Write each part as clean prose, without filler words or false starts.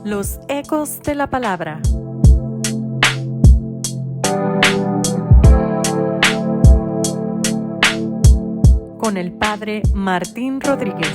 Los ecos de la palabra. Con el padre Martín Rodríguez.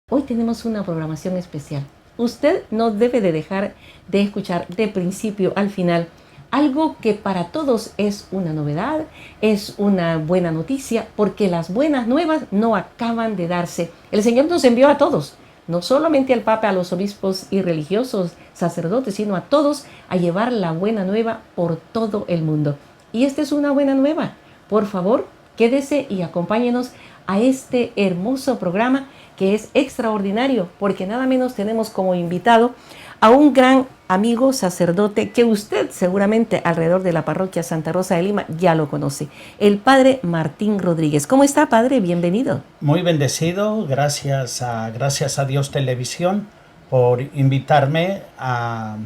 Hoy tenemos una programación especial. Usted no debe de dejar de escuchar de principio al final algo que para todos es una novedad, es una buena noticia, porque las buenas nuevas no acaban de darse. El Señor nos envió a todos, no solamente al Papa, a los obispos y religiosos, sacerdotes, sino a todos a llevar la buena nueva por todo el mundo. Y esta es una buena nueva. Por favor, quédese y acompáñenos a este hermoso programa que es extraordinario, porque nada menos tenemos como invitado a un gran amigo sacerdote que usted seguramente alrededor de la parroquia Santa Rosa de Lima ya lo conoce, el padre Martín Rodríguez. ¿Cómo está, padre? Bienvenido. Muy bendecido, gracias a Dios Televisión por invitarme a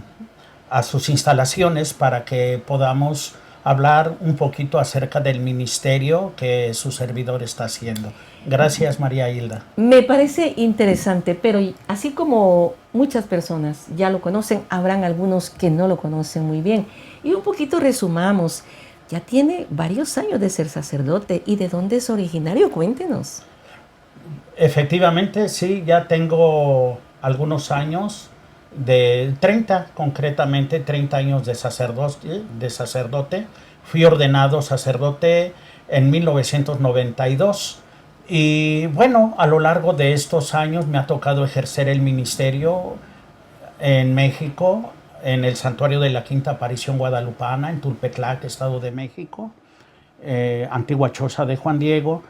sus instalaciones para que podamos hablar un poquito acerca del ministerio que su servidor está haciendo. Gracias, María Hilda. Me parece interesante, pero así como muchas personas ya lo conocen, habrán algunos que no lo conocen muy bien. Y un poquito resumamos, ya tiene varios años de ser sacerdote. ¿Y de dónde es originario? Cuéntenos. Efectivamente, sí, ya tengo algunos años, concretamente 30 años de sacerdote. Fui ordenado sacerdote en 1992. Y bueno, a lo largo de estos años me ha tocado ejercer el ministerio en México, en el Santuario de la Quinta Aparición Guadalupana, en Tulpetlac, Estado de México, antigua choza de Juan Diego,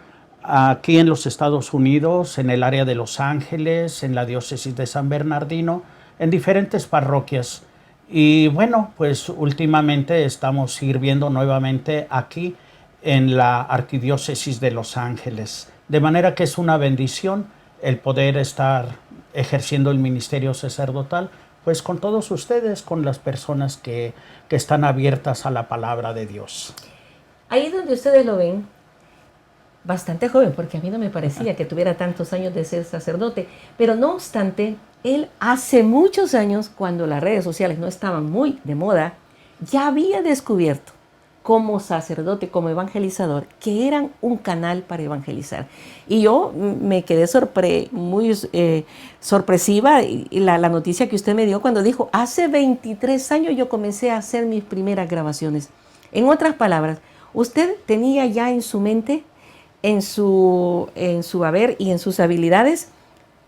aquí en los Estados Unidos, en el área de Los Ángeles, en la diócesis de San Bernardino, en diferentes parroquias. Y bueno, pues últimamente estamos sirviendo nuevamente aquí en la arquidiócesis de Los Ángeles. De manera que es una bendición el poder estar ejerciendo el ministerio sacerdotal, pues con todos ustedes, con las personas que están abiertas a la palabra de Dios. Ahí donde ustedes lo ven, bastante joven, porque a mí no me parecía que tuviera tantos años de ser sacerdote, pero no obstante, él hace muchos años, cuando las redes sociales no estaban muy de moda, ya había descubierto como sacerdote, como evangelizador, que eran un canal para evangelizar. Y yo me quedé muy sorpresiva y la noticia que usted me dio cuando dijo, hace 23 años yo comencé a hacer mis primeras grabaciones. En otras palabras, usted tenía ya en su mente, en su haber y en sus habilidades,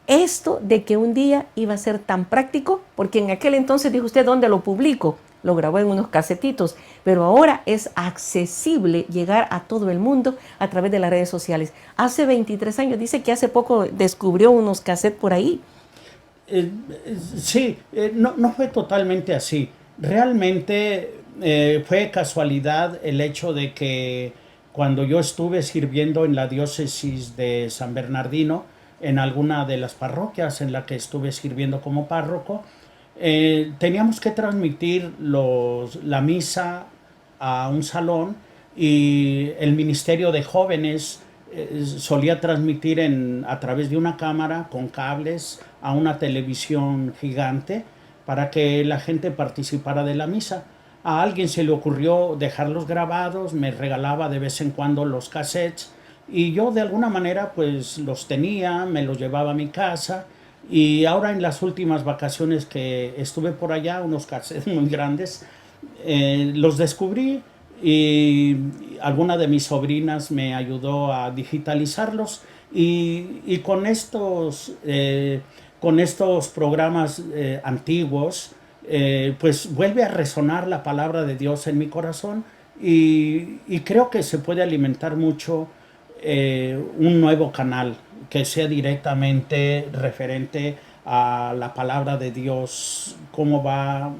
esto de que un día iba a ser tan práctico, porque en aquel entonces dijo usted, ¿dónde lo publico? Lo grabó en unos casetitos, pero ahora es accesible llegar a todo el mundo a través de las redes sociales. Hace 23 años, dice que hace poco descubrió unos cassettes por ahí. Sí, no fue totalmente así. Realmente fue casualidad el hecho de que cuando yo estuve sirviendo en la diócesis de San Bernardino, en alguna de las parroquias en la que estuve sirviendo como párroco, teníamos que transmitir la misa a un salón y el ministerio de jóvenes solía transmitir a través de una cámara con cables a una televisión gigante para que la gente participara de la misa. A alguien se le ocurrió dejarlos grabados, me regalaba de vez en cuando los cassettes y yo de alguna manera pues los tenía, me los llevaba a mi casa. Y ahora en las últimas vacaciones que estuve por allá, unos cassettes muy grandes, los descubrí y alguna de mis sobrinas me ayudó a digitalizarlos y con estos programas antiguos, pues vuelve a resonar la palabra de Dios en mi corazón y creo que se puede alimentar mucho un nuevo canal que sea directamente referente a la palabra de Dios, cómo va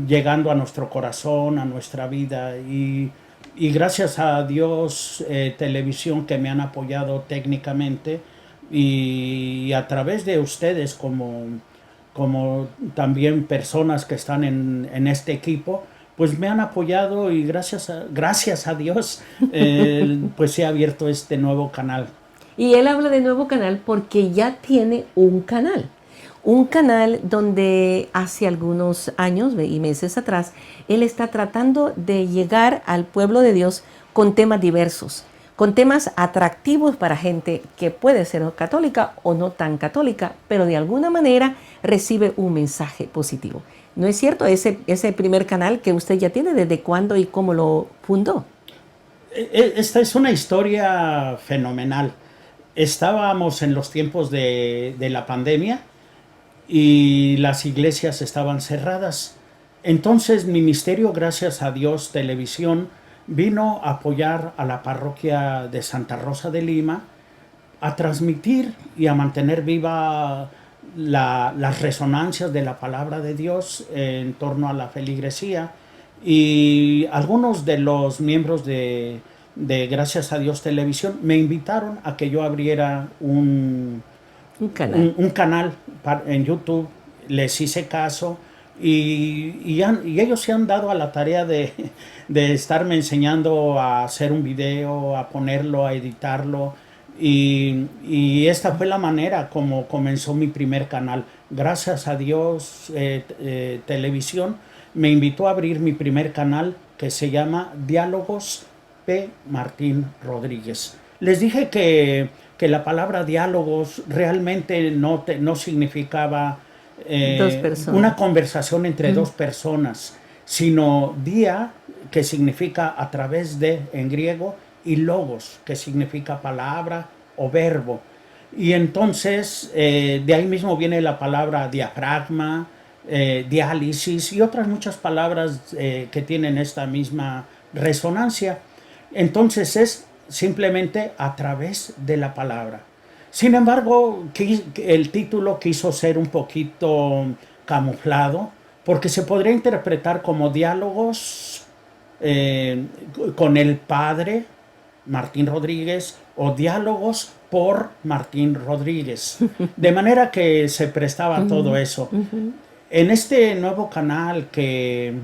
llegando a nuestro corazón, a nuestra vida y gracias a Dios Televisión que me han apoyado técnicamente y a través de ustedes como también personas que están en este equipo, pues me han apoyado y gracias a Dios pues se ha abierto este nuevo canal. Y él habla de nuevo canal porque ya tiene un canal. Un canal donde hace algunos años y meses atrás, él está tratando de llegar al pueblo de Dios con temas diversos, con temas atractivos para gente que puede ser católica o no tan católica, pero de alguna manera recibe un mensaje positivo. ¿No es cierto ese primer canal que usted ya tiene? ¿Desde cuándo y cómo lo fundó? Esta es una historia fenomenal. Estábamos en los tiempos de la pandemia y las iglesias estaban cerradas. Entonces Ministerio Gracias a Dios Televisión vino a apoyar a la parroquia de Santa Rosa de Lima a transmitir y a mantener viva las resonancias de la palabra de Dios en torno a la feligresía. Y algunos de los miembros de Gracias a Dios Televisión me invitaron a que yo abriera un canal en YouTube. Les hice caso y ellos se han dado a la tarea de estarme enseñando a hacer un video, a ponerlo, a editarlo. Y esta fue la manera como comenzó mi primer canal. Gracias a Dios Televisión me invitó a abrir mi primer canal, que se llama Diálogos P. Martín Rodríguez. Les dije que la palabra diálogos realmente no significaba una conversación entre dos personas, sino dia, que significa a través de en griego, y logos, que significa palabra o verbo. Y entonces de ahí mismo viene la palabra diafragma, diálisis y otras muchas palabras que tienen esta misma resonancia. Entonces es simplemente a través de la palabra. Sin embargo, el título quiso ser un poquito camuflado, porque se podría interpretar como diálogos con el Padre Martín Rodríguez o diálogos por Martín Rodríguez. De manera que se prestaba todo eso. En este nuevo canal que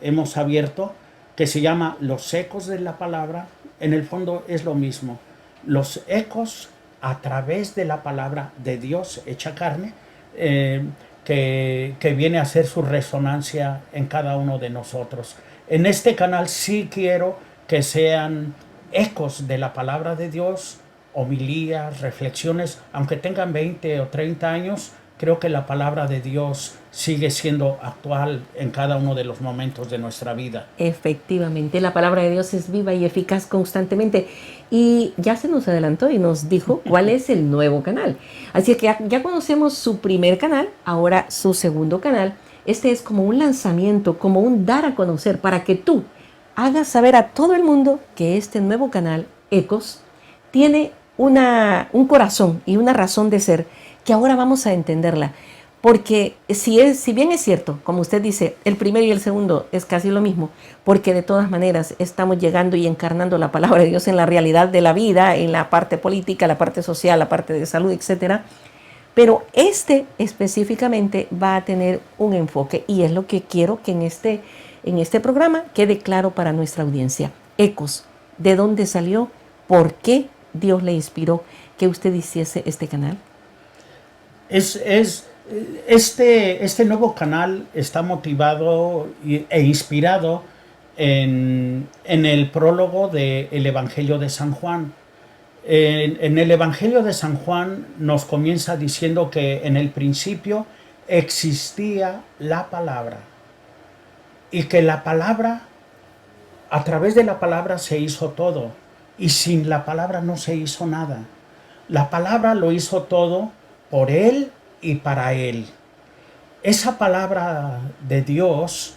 hemos abierto, que se llama Los Ecos de la Palabra, en el fondo es lo mismo. Los ecos a través de la palabra de Dios hecha carne, que viene a hacer su resonancia en cada uno de nosotros. En este canal sí quiero que sean ecos de la palabra de Dios, homilías, reflexiones, aunque tengan 20 o 30 años, creo que la palabra de Dios sigue siendo actual en cada uno de los momentos de nuestra vida. Efectivamente, la palabra de Dios es viva y eficaz constantemente. Y ya se nos adelantó y nos dijo cuál es el nuevo canal. Así que ya conocemos su primer canal, ahora su segundo canal. Este es como un lanzamiento, como un dar a conocer para que tú hagas saber a todo el mundo que este nuevo canal, Ecos, tiene un corazón y una razón de ser que ahora vamos a entenderla. Porque si bien es cierto, como usted dice, el primero y el segundo es casi lo mismo, porque de todas maneras estamos llegando y encarnando la palabra de Dios en la realidad de la vida, en la parte política, la parte social, la parte de salud, etc. Pero este específicamente va a tener un enfoque y es lo que quiero que en este programa quede claro para nuestra audiencia. Ecos, ¿de dónde salió? ¿Por qué Dios le inspiró que usted hiciese este canal? Este nuevo canal está motivado e inspirado en el prólogo del Evangelio de San Juan. En el Evangelio de San Juan nos comienza diciendo que en el principio existía la palabra y que la palabra, a través de la palabra se hizo todo y sin la palabra no se hizo nada. La palabra lo hizo todo por Él y para Él. Esa palabra de Dios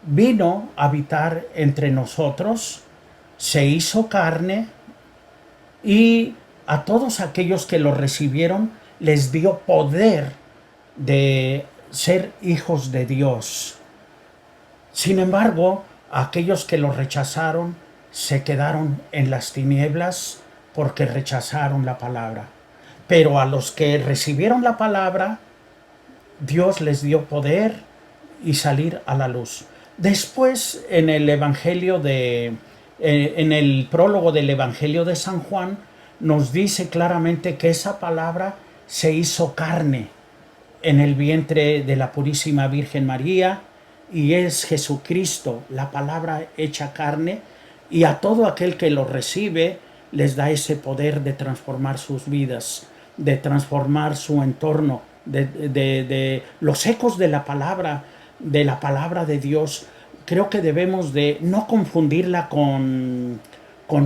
vino a habitar entre nosotros, se hizo carne y a todos aquellos que lo recibieron les dio poder de ser hijos de Dios. Sin embargo, aquellos que lo rechazaron se quedaron en las tinieblas porque rechazaron la palabra. Pero a los que recibieron la palabra, Dios les dio poder y salir a la luz. Después, en el prólogo del Evangelio de San Juan, nos dice claramente que esa palabra se hizo carne en el vientre de la Purísima Virgen María, y es Jesucristo, la palabra hecha carne, y a todo aquel que lo recibe les da ese poder de transformar sus vidas, de transformar su entorno, de los ecos de la palabra de Dios. Creo que debemos de no confundirla con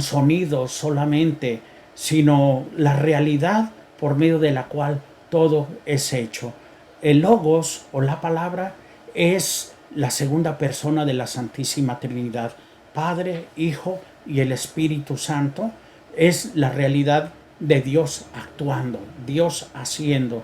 sonidos solamente, sino la realidad por medio de la cual todo es hecho. El Logos o la palabra es la segunda persona de la Santísima Trinidad. Padre, Hijo y el Espíritu Santo es la realidad de Dios actuando, Dios haciendo.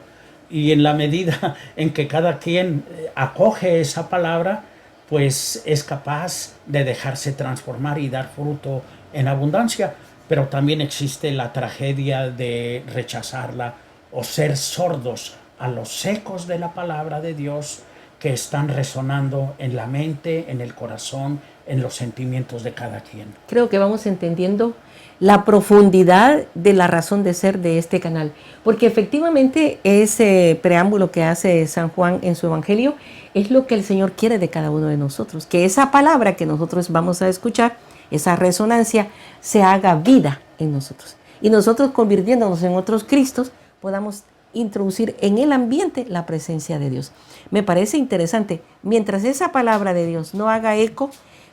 Y en la medida en que cada quien acoge esa palabra, pues es capaz de dejarse transformar y dar fruto en abundancia. Pero también existe la tragedia de rechazarla o ser sordos a los ecos de la palabra de Dios que están resonando en la mente, en el corazón, en los sentimientos de cada quien. Creo que vamos entendiendo la profundidad de la razón de ser de este canal, porque efectivamente ese preámbulo que hace San Juan en su Evangelio es lo que el Señor quiere de cada uno de nosotros, que esa palabra que nosotros vamos a escuchar, esa resonancia, se haga vida en nosotros. Y nosotros, convirtiéndonos en otros Cristos, podamos introducir en el ambiente la presencia de Dios. Me parece interesante, mientras esa palabra de Dios no haga eco,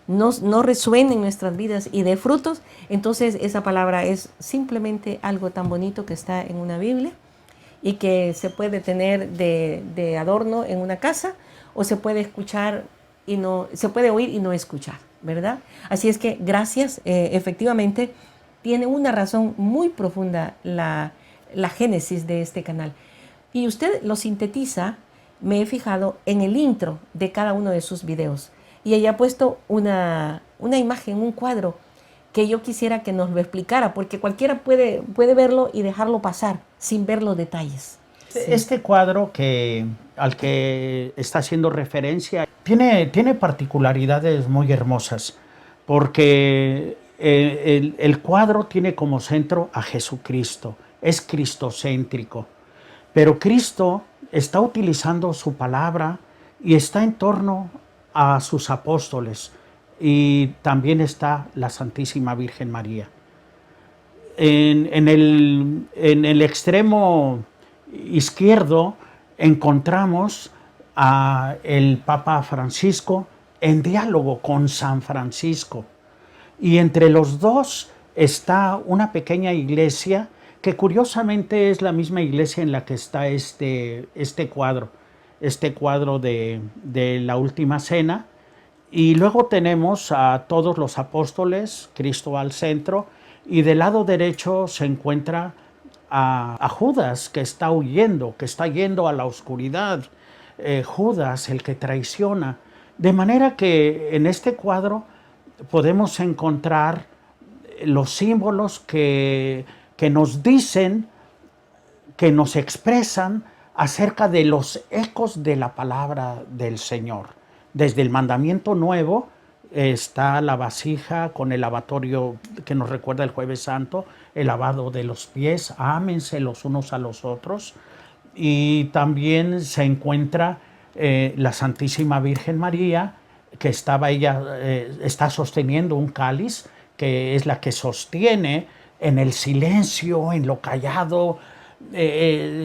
no resuene en nuestras vidas y dé frutos, entonces esa palabra es simplemente algo tan bonito que está en una Biblia y que se puede tener de adorno en una casa, o se puede escuchar y no, se puede oír y no escuchar, ¿verdad? Así es que gracias, efectivamente tiene una razón muy profunda la génesis de este canal. Y usted lo sintetiza, me he fijado, en el intro de cada uno de sus videos. Y ella ha puesto una imagen, un cuadro, que yo quisiera que nos lo explicara, porque cualquiera puede verlo y dejarlo pasar sin ver los detalles. Sí. Este cuadro al que está haciendo referencia tiene particularidades muy hermosas, porque el cuadro tiene como centro a Jesucristo, es cristocéntrico, pero Cristo está utilizando su palabra y está en torno a sus apóstoles, y también está la Santísima Virgen María. En el extremo izquierdo encontramos al Papa Francisco en diálogo con San Francisco, y entre los dos está una pequeña iglesia que curiosamente es la misma iglesia en la que está este cuadro de la Última Cena. Y luego tenemos a todos los apóstoles, Cristo al centro, y del lado derecho se encuentra a Judas, que está huyendo, que está yendo a la oscuridad. Judas, el que traiciona. De manera que en este cuadro podemos encontrar los símbolos que nos dicen, que nos expresan acerca de los ecos de la palabra del Señor. Desde el mandamiento nuevo está la vasija con el lavatorio que nos recuerda el Jueves Santo, el lavado de los pies, ámense los unos a los otros. Y también se encuentra la Santísima Virgen María, que está sosteniendo un cáliz, que es la que sostiene en el silencio, en lo callado,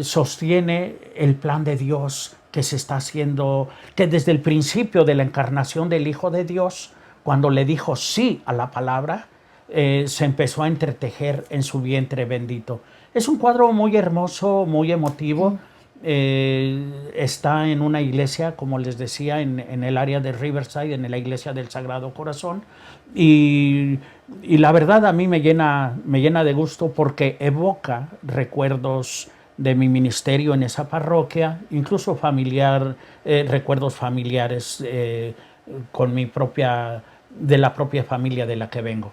sostiene el plan de Dios que se está haciendo, que desde el principio de la encarnación del Hijo de Dios, cuando le dijo sí a la palabra, se empezó a entretejer en su vientre bendito. Es un cuadro muy hermoso, muy emotivo. Está en una iglesia, como les decía, en el área de Riverside, en la iglesia del Sagrado Corazón, y la verdad a mí me llena de gusto, porque evoca recuerdos de mi ministerio en esa parroquia, incluso recuerdos familiares de la propia familia de la que vengo.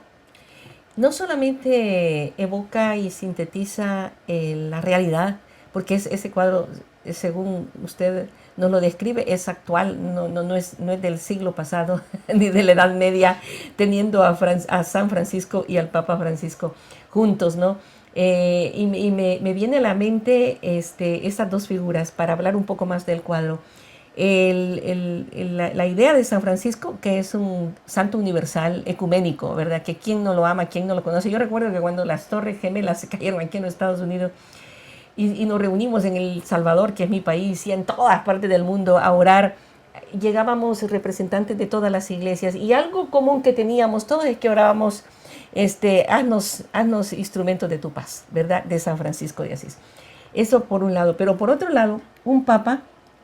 No solamente evoca y sintetiza la realidad, porque ese cuadro, según usted nos lo describe, es actual, no es del siglo pasado ni de la Edad Media, teniendo a San Francisco y al Papa Francisco juntos, ¿no? Me viene a la mente estas dos figuras para hablar un poco más del cuadro. La idea de San Francisco, que es un santo universal ecuménico, ¿verdad? Que quién no lo ama, quién no lo conoce. Yo recuerdo que cuando las Torres Gemelas se cayeron aquí en los Estados Unidos y nos reunimos en El Salvador, que es mi país, y en todas partes del mundo a orar, llegábamos representantes de todas las iglesias y algo común que teníamos todos es que orábamos, haznos instrumentos de tu paz, ¿verdad? De San Francisco de Asís. Eso por un lado, pero por otro lado, un papa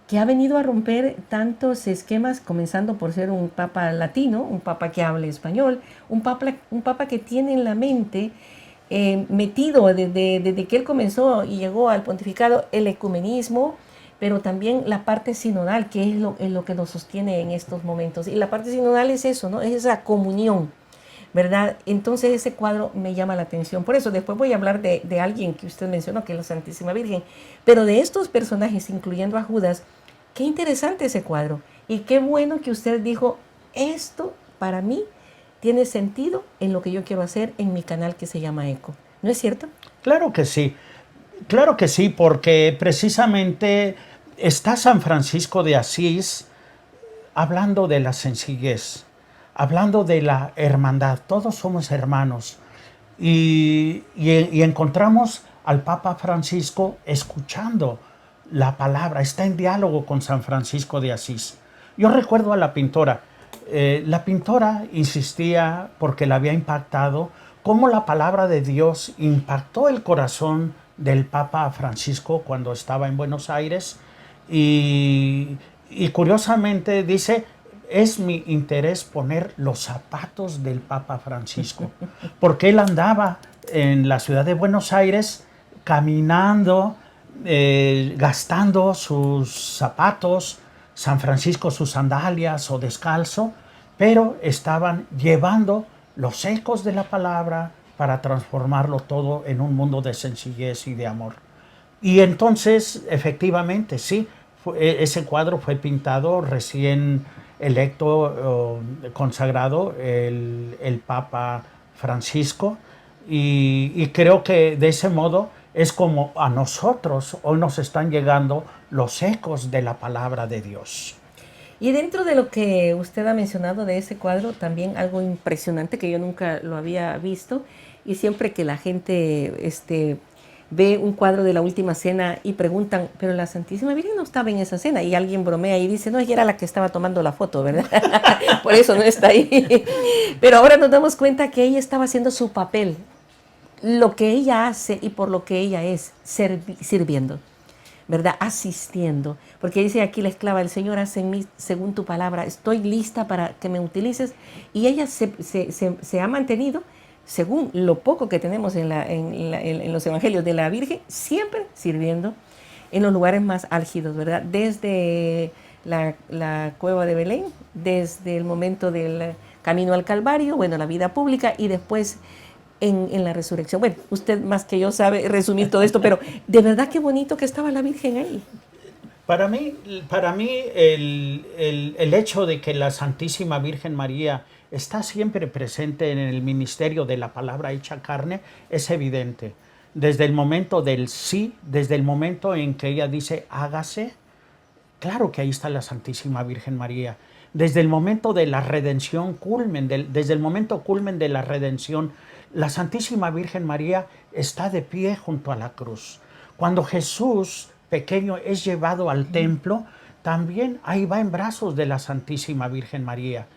que ha venido a romper tantos esquemas, comenzando por ser un papa latino, un papa que hable español, un papa que tiene en la mente metido desde que él comenzó y llegó al pontificado el ecumenismo, pero también la parte sinodal, que es lo que nos sostiene en estos momentos. Y la parte sinodal es eso, ¿no? Es esa comunión, ¿verdad? Entonces ese cuadro me llama la atención. Por eso después voy a hablar de alguien que usted mencionó, que es la Santísima Virgen. Pero de estos personajes, incluyendo a Judas, qué interesante ese cuadro. Y qué bueno que usted dijo, esto para mí tiene sentido en lo que yo quiero hacer en mi canal que se llama ECO. ¿No es cierto? Claro que sí. Claro que sí, porque precisamente está San Francisco de Asís hablando de la sencillez, hablando de la hermandad. Todos somos hermanos. Y encontramos al Papa Francisco escuchando la palabra, está en diálogo con San Francisco de Asís. Yo recuerdo a la pintora. La pintora insistía, porque la había impactado, cómo la palabra de Dios impactó el corazón del Papa Francisco cuando estaba en Buenos Aires. Y curiosamente dice, es mi interés poner los zapatos del Papa Francisco, porque él andaba en la ciudad de Buenos Aires caminando, gastando sus zapatos, San Francisco sus sandalias o descalzo, pero estaban llevando los ecos de la palabra para transformarlo todo en un mundo de sencillez y de amor. Y entonces, efectivamente, sí, ese cuadro fue pintado recién electo, consagrado, el Papa Francisco, y creo que de ese modo es como a nosotros hoy nos están llegando los ecos de la palabra de Dios. Y dentro de lo que usted ha mencionado de ese cuadro, también algo impresionante que yo nunca lo había visto, y siempre que la gente ve un cuadro de la Última Cena y preguntan, pero la Santísima Virgen no estaba en esa cena, y alguien bromea y dice, no, ella era la que estaba tomando la foto, ¿verdad? Por eso no está ahí. Pero ahora nos damos cuenta que ella estaba haciendo su papel, lo que ella hace y por lo que ella es, sirviendo, ¿verdad? Asistiendo. Porque dice aquí la esclava, el Señor hace en mí según tu palabra, estoy lista para que me utilices. Y ella se ha mantenido, según lo poco que tenemos en los evangelios de la Virgen, siempre sirviendo en los lugares más álgidos, ¿verdad? Desde la cueva de Belén, desde el momento del camino al Calvario, bueno, la vida pública, y después en la resurrección. Bueno, usted más que yo sabe resumir todo esto, pero de verdad qué bonito que estaba la Virgen ahí. Para mí el hecho de que la Santísima Virgen María está siempre presente en el ministerio de la palabra hecha carne es evidente. Desde el momento del sí, desde el momento en que ella dice hágase, claro que ahí está la Santísima Virgen María. Desde el momento de la redención desde el momento culmen de la redención, la Santísima Virgen María está de pie junto a la cruz. Cuando Jesús pequeño es llevado al templo, también ahí va en brazos de la Santísima Virgen María.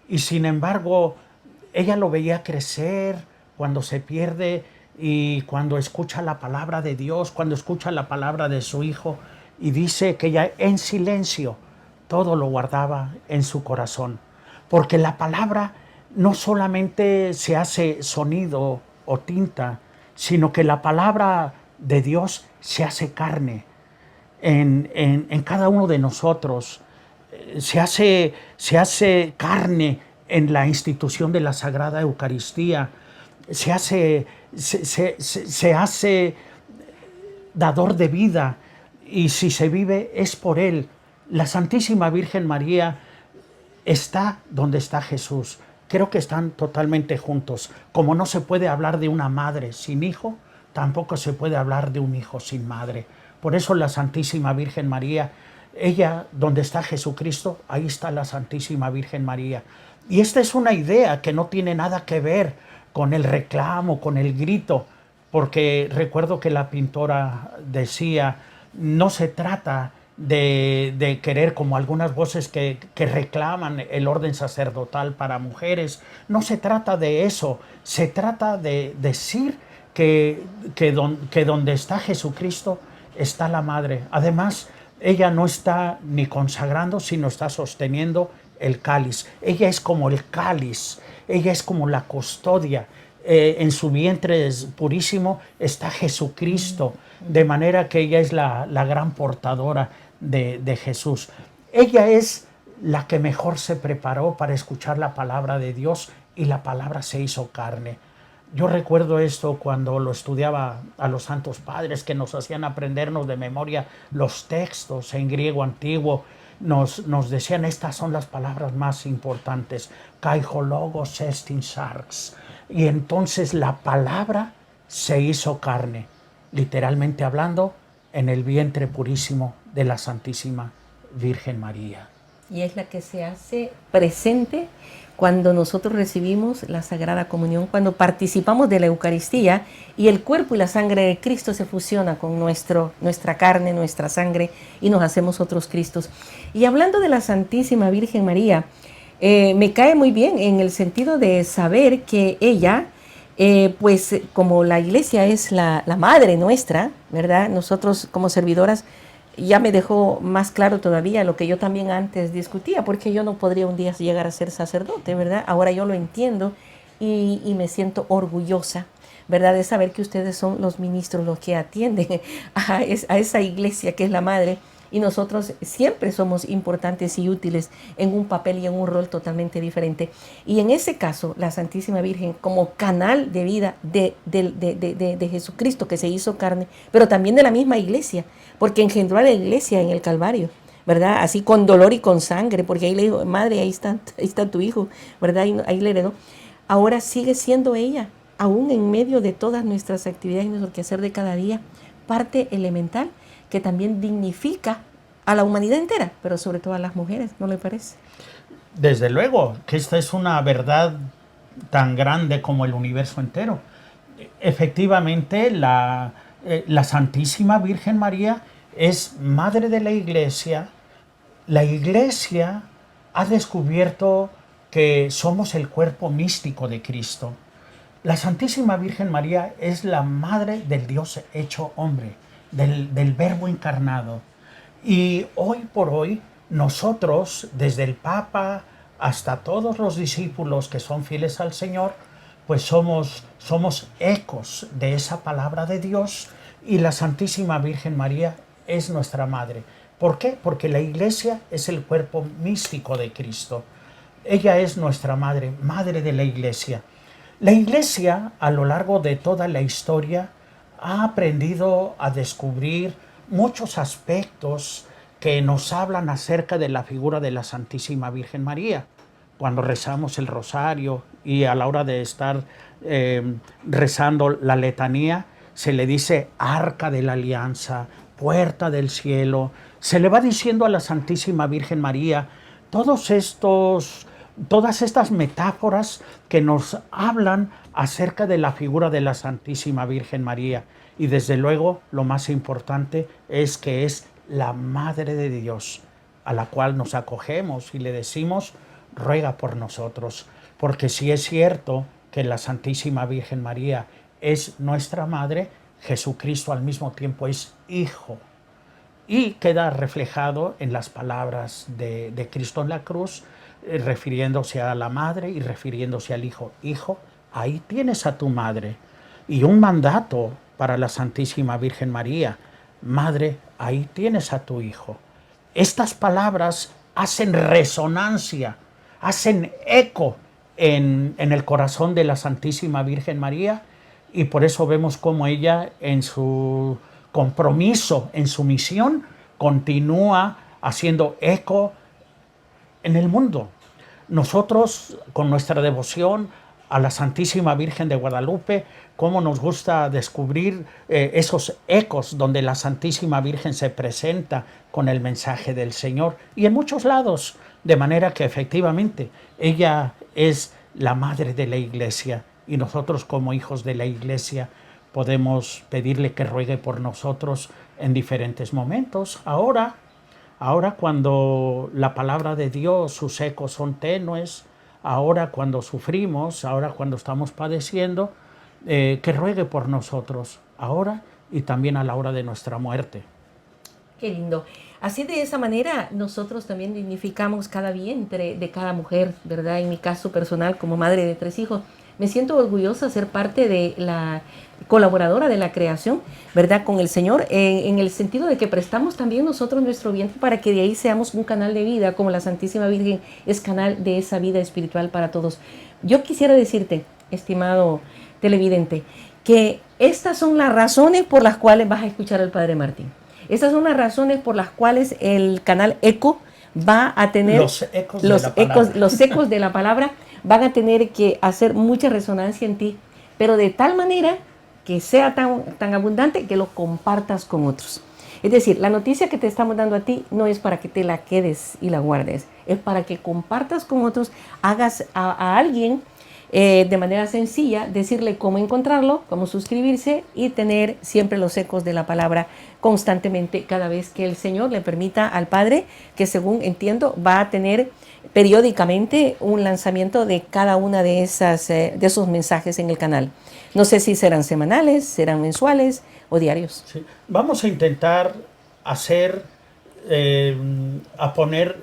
Y sin embargo, ella lo veía crecer cuando se pierde y cuando escucha la palabra de Dios, cuando escucha la palabra de su Hijo, y dice que ella en silencio todo lo guardaba en su corazón. Porque la palabra no solamente se hace sonido o tinta, sino que la palabra de Dios se hace carne en cada uno de nosotros. Se hace carne en la institución de la Sagrada Eucaristía. Se hace dador de vida, y si se vive es por Él. La Santísima Virgen María está donde está Jesús. Creo que están totalmente juntos. Como no se puede hablar de una madre sin hijo, tampoco se puede hablar de un hijo sin madre. Por eso la Santísima Virgen María, ella, donde está Jesucristo, ahí está la Santísima Virgen María. Y esta es una idea que no tiene nada que ver con el reclamo, con el grito, porque recuerdo que la pintora decía, no se trata de querer, como algunas voces que reclaman el orden sacerdotal para mujeres, no se trata de eso, se trata de decir que donde está Jesucristo está la madre. Además, ella no está ni consagrando, sino está sosteniendo el cáliz. Ella es como el cáliz, ella es como la custodia. En su vientre purísimo está Jesucristo, de manera que ella es la gran portadora de Jesús. Ella es la que mejor se preparó para escuchar la palabra de Dios, y la palabra se hizo carne. Yo recuerdo esto cuando lo estudiaba a los santos padres, que nos hacían aprendernos de memoria los textos en griego antiguo. Nos decían, estas son las palabras más importantes, kaiho logos estin sarx. Y entonces la palabra se hizo carne, literalmente hablando, en el vientre purísimo de la Santísima Virgen María. Y es la que se hace presente cuando nosotros recibimos la Sagrada Comunión, cuando participamos de la Eucaristía y el cuerpo y la sangre de Cristo se fusiona con nuestra carne, nuestra sangre, y nos hacemos otros Cristos. Y hablando de la Santísima Virgen María, me cae muy bien en el sentido de saber que ella, pues como la Iglesia es la madre nuestra, ¿verdad? Nosotros como servidoras, ya me dejó más claro todavía lo que yo también antes discutía, porque yo no podría un día llegar a ser sacerdote, ¿verdad? Ahora yo lo entiendo y me siento orgullosa, ¿verdad? De saber que ustedes son los ministros, los que atienden a esa iglesia que es la madre, y nosotros siempre somos importantes y útiles en un papel y en un rol totalmente diferente. Y en ese caso, la Santísima Virgen como canal de vida de Jesucristo, que se hizo carne, pero también de la misma iglesia, porque engendró a la iglesia en el Calvario, ¿verdad? Así con dolor y con sangre, porque ahí le dijo, madre, ahí está tu hijo, ¿verdad? Ahí le heredó. Ahora sigue siendo ella, aún en medio de todas nuestras actividades y nuestro quehacer de cada día, parte elemental que también dignifica a la humanidad entera, pero sobre todo a las mujeres, ¿no le parece? Desde luego, que esta es una verdad tan grande como el universo entero. Efectivamente, la Santísima Virgen María es madre de la Iglesia. La Iglesia ha descubierto que somos el cuerpo místico de Cristo. La Santísima Virgen María es la madre del Dios hecho hombre, del Verbo encarnado. Y hoy por hoy, nosotros, desde el Papa hasta todos los discípulos que son fieles al Señor, pues somos ecos de esa palabra de Dios, y la Santísima Virgen María es nuestra madre. ¿Por qué? Porque la Iglesia es el cuerpo místico de Cristo. Ella es nuestra madre, madre de la Iglesia. La Iglesia, a lo largo de toda la historia, ha aprendido a descubrir muchos aspectos que nos hablan acerca de la figura de la Santísima Virgen María. Cuando rezamos el rosario y a la hora de estar rezando la letanía, se le dice arca de la alianza, puerta del cielo. Se le va diciendo a la Santísima Virgen María todas estas metáforas que nos hablan acerca de la figura de la Santísima Virgen María. Y desde luego, lo más importante es que es la Madre de Dios, a la cual nos acogemos y le decimos, ruega por nosotros. Porque si es cierto que la Santísima Virgen María es nuestra Madre, Jesucristo al mismo tiempo es Hijo. Y queda reflejado en las palabras de Cristo en la cruz, refiriéndose a la Madre y refiriéndose al Hijo. Hijo, ahí tienes a tu Madre. Y un mandato para la Santísima Virgen María, Madre, ahí tienes a tu Hijo. Estas palabras hacen resonancia, hacen eco en el corazón de la Santísima Virgen María, y por eso vemos cómo ella, en su compromiso, en su misión, continúa haciendo eco en el mundo. Nosotros, con nuestra devoción a la Santísima Virgen de Guadalupe, cómo nos gusta descubrir esos ecos donde la Santísima Virgen se presenta con el mensaje del Señor, y en muchos lados, de manera que efectivamente ella es la madre de la Iglesia, y nosotros como hijos de la Iglesia podemos pedirle que ruegue por nosotros en diferentes momentos. Ahora cuando la palabra de Dios, sus ecos son tenues, ahora cuando sufrimos, ahora cuando estamos padeciendo, que ruegue por nosotros, ahora y también a la hora de nuestra muerte. Qué lindo. Así, de esa manera nosotros también dignificamos cada vientre de cada mujer, ¿verdad? En mi caso personal, como madre de 3 hijos, me siento orgullosa de ser parte de la colaboradora de la creación, ¿verdad? Con el Señor, en el sentido de que prestamos también nosotros nuestro vientre para que de ahí seamos un canal de vida, como la Santísima Virgen es canal de esa vida espiritual para todos. Yo quisiera decirte, estimado televidente, que estas son las razones por las cuales vas a escuchar al Padre Martín. Estas son las razones por las cuales el canal ECO va a tener los ecos de la palabra van a tener que hacer mucha resonancia en ti, pero de tal manera que sea tan abundante que lo compartas con otros. Es decir, la noticia que te estamos dando a ti no es para que te la quedes y la guardes, es para que compartas con otros, hagas a alguien de manera sencilla, decirle cómo encontrarlo, cómo suscribirse y tener siempre los ecos de la palabra constantemente cada vez que el Señor le permita al Padre, que según entiendo va a tener periódicamente un lanzamiento de cada una de esos mensajes en el canal. No sé si serán semanales, serán mensuales o diarios. Sí. Vamos a intentar a poner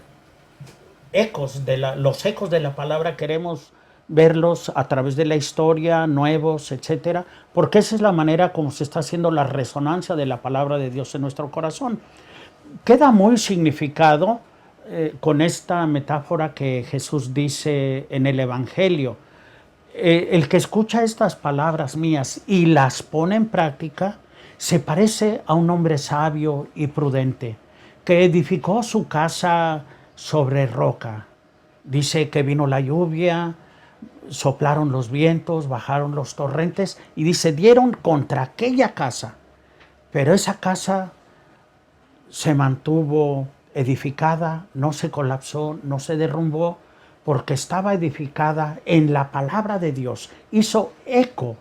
ecos los ecos de la palabra. Queremos verlos a través de la historia, nuevos, etcétera, porque esa es la manera como se está haciendo la resonancia de la palabra de Dios en nuestro corazón. Queda muy significado con esta metáfora que Jesús dice en el Evangelio. El que escucha estas palabras mías y las pone en práctica, se parece a un hombre sabio y prudente, que edificó su casa sobre roca. Dice que vino la lluvia, soplaron los vientos, bajaron los torrentes, y dice, dieron contra aquella casa, pero esa casa se mantuvo edificada, no se colapsó, no se derrumbó, porque estaba edificada en la palabra de Dios. Hizo eco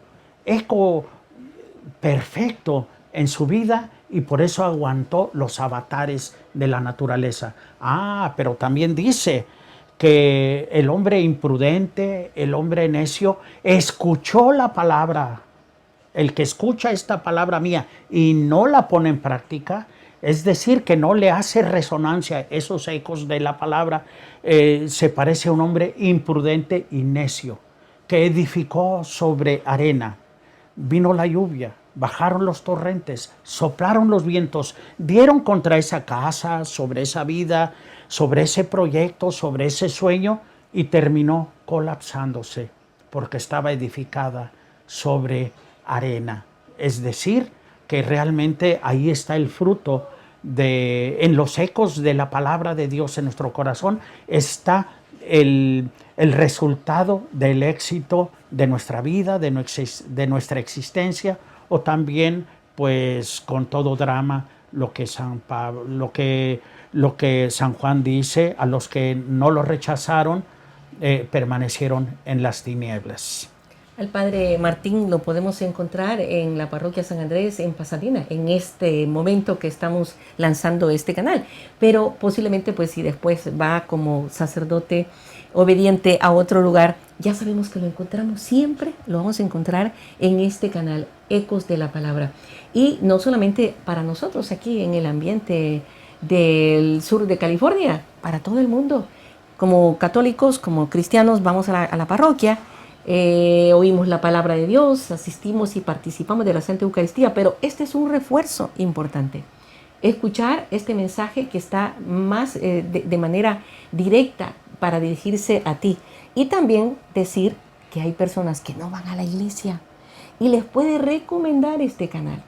perfecto en su vida, y por eso aguantó los avatares de la naturaleza. Pero también dice que el hombre imprudente, el hombre necio, escuchó la palabra. El que escucha esta palabra mía y no la pone en práctica, es decir, que no le hace resonancia esos ecos de la palabra, se parece a un hombre imprudente y necio, que edificó sobre arena. Vino la lluvia, bajaron los torrentes, soplaron los vientos, dieron contra esa casa, sobre esa vida, sobre ese proyecto, sobre ese sueño, y terminó colapsándose porque estaba edificada sobre arena. Es decir, que realmente ahí está el fruto en los ecos de la palabra de Dios en nuestro corazón, está el resultado del éxito de nuestra vida, de nuestra existencia, o también, pues, con todo drama, lo que San Juan dice, a los que no lo rechazaron, permanecieron en las tinieblas. Al Padre Martín lo podemos encontrar en la parroquia San Andrés en Pasadena, en este momento que estamos lanzando este canal. Pero posiblemente, pues, si después va como sacerdote obediente a otro lugar, ya sabemos que lo encontramos siempre, lo vamos a encontrar en este canal, Ecos de la Palabra. Y no solamente para nosotros aquí en el ambiente del sur de California, para todo el mundo. Como católicos, como cristianos, vamos a la parroquia, oímos la palabra de Dios, asistimos y participamos de la Santa Eucaristía, pero este es un refuerzo importante. Escuchar este mensaje que está más de manera directa para dirigirse a ti, y también decir que hay personas que no van a la iglesia y les puede recomendar este canal,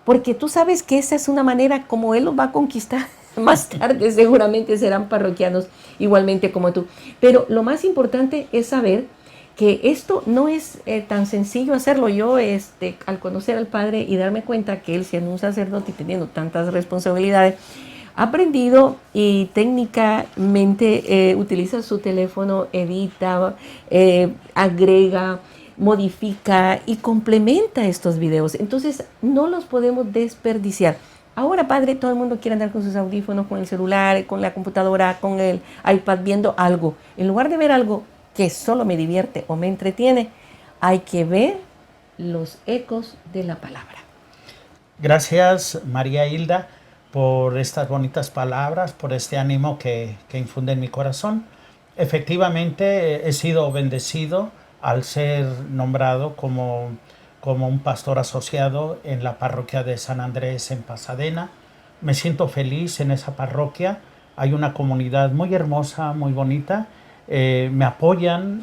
porque tú sabes que esa es una manera como Él los va a conquistar. Más tarde seguramente serán parroquianos igualmente como tú, pero lo más importante es saber que esto no es tan sencillo hacerlo. Yo, al conocer al Padre y darme cuenta que él, siendo un sacerdote y teniendo tantas responsabilidades, ha aprendido y técnicamente utiliza su teléfono, edita, agrega, modifica y complementa estos videos. Entonces no los podemos desperdiciar. Ahora, Padre, todo el mundo quiere andar con sus audífonos, con el celular, con la computadora, con el iPad, viendo algo. En lugar de ver algo que solo me divierte o me entretiene, hay que ver los ecos de la palabra. Gracias, María Hilda, por estas bonitas palabras, por este ánimo que infunde en mi corazón. Efectivamente, he sido bendecido al ser nombrado como un pastor asociado en la parroquia de San Andrés en Pasadena. Me siento feliz en esa parroquia. Hay una comunidad muy hermosa, muy bonita. Me apoyan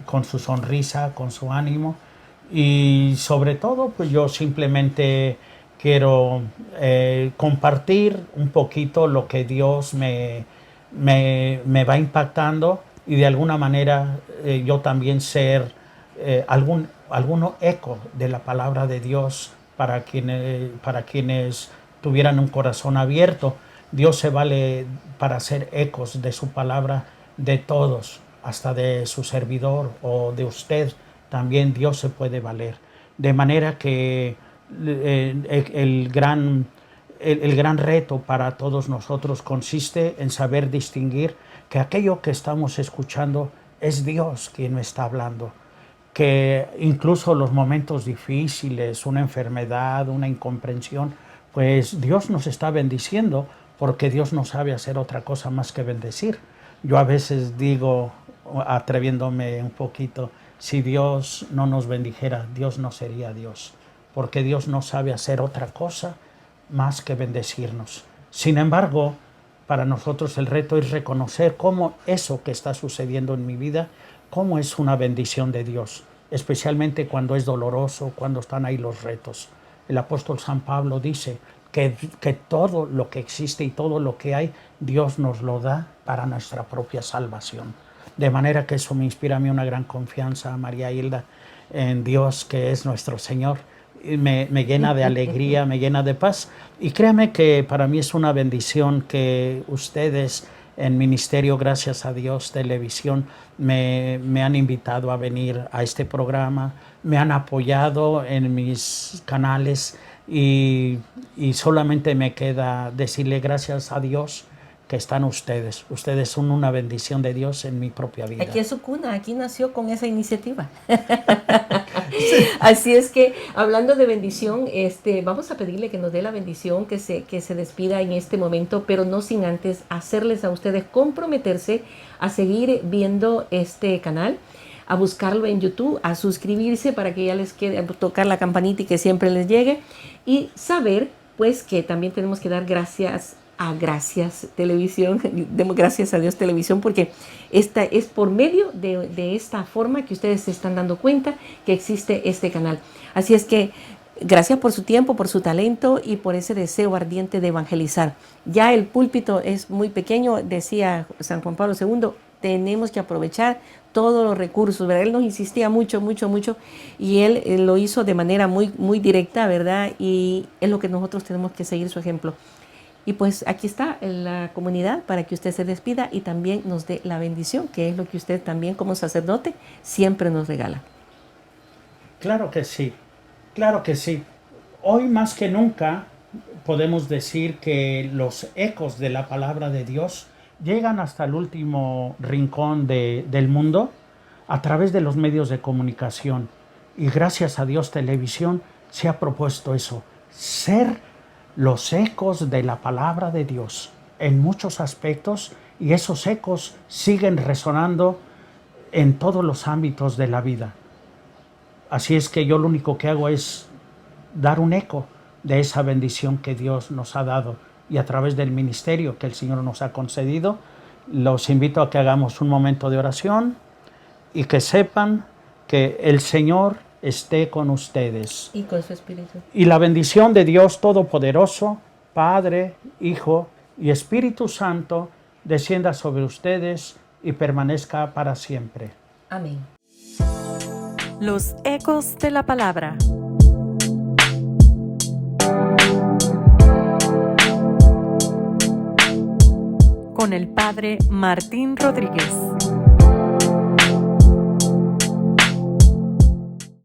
con su sonrisa, con su ánimo. Y sobre todo, pues yo simplemente quiero compartir un poquito lo que Dios me va impactando, y de alguna manera yo también ser algún eco de la palabra de Dios para quienes tuvieran un corazón abierto. Dios se vale para hacer ecos de su palabra de todos, hasta de su servidor o de usted. También Dios se puede valer. De manera que el gran reto para todos nosotros consiste en saber distinguir que aquello que estamos escuchando es Dios quien me está hablando, que incluso los momentos difíciles, una enfermedad, una incomprensión, pues Dios nos está bendiciendo, porque Dios no sabe hacer otra cosa más que bendecir. Yo a veces digo, atreviéndome un poquito, si Dios no nos bendijera, Dios no sería Dios, porque Dios no sabe hacer otra cosa más que bendecirnos. Sin embargo, para nosotros el reto es reconocer cómo eso que está sucediendo en mi vida, cómo es una bendición de Dios, especialmente cuando es doloroso, cuando están ahí los retos. El apóstol San Pablo dice que todo lo que existe y todo lo que hay, Dios nos lo da para nuestra propia salvación. De manera que eso me inspira a mí una gran confianza, María Hilda, en Dios, que es nuestro Señor. Me llena de alegría, me llena de paz. Y créame que para mí es una bendición que ustedes en Ministerio Gracias a Dios Televisión me han invitado a venir a este programa, me han apoyado en mis canales, y solamente me queda decirle gracias a Dios que están ustedes. Ustedes son una bendición de Dios en mi propia vida. Aquí es su cuna, aquí nació con esa iniciativa. Sí. Así es que, hablando de bendición, vamos a pedirle que nos dé la bendición, que se despida en este momento, pero no sin antes hacerles a ustedes comprometerse a seguir viendo este canal, a buscarlo en YouTube, a suscribirse para que ya les quede, a tocar la campanita y que siempre les llegue, y saber pues que también tenemos que dar gracias a Gracias Televisión, demos gracias a Dios Televisión, porque esta es por medio de esta forma que ustedes se están dando cuenta que existe este canal. Así es que gracias por su tiempo, por su talento y por ese deseo ardiente de evangelizar. Ya el púlpito es muy pequeño, decía San Juan Pablo II, tenemos que aprovechar todos los recursos, ¿verdad? Él nos insistía mucho, y él lo hizo de manera muy, muy directa, ¿verdad? Y es lo que nosotros tenemos que seguir su ejemplo. Y pues aquí está la comunidad para que usted se despida y también nos dé la bendición, que es lo que usted también como sacerdote siempre nos regala. Claro que sí, claro que sí. Hoy más que nunca podemos decir que los ecos de la palabra de Dios llegan hasta el último rincón del mundo a través de los medios de comunicación. Y gracias a Dios Televisión se ha propuesto eso, ser los ecos de la palabra de Dios en muchos aspectos, y esos ecos siguen resonando en todos los ámbitos de la vida. Así es que yo lo único que hago es dar un eco de esa bendición que Dios nos ha dado, y a través del ministerio que el Señor nos ha concedido, los invito a que hagamos un momento de oración y que sepan que el Señor esté con ustedes. Y con su espíritu. Y la bendición de Dios Todopoderoso, Padre, Hijo y Espíritu Santo, descienda sobre ustedes y permanezca para siempre. Amén. Los ecos de la palabra. Con el Padre Martín Rodríguez.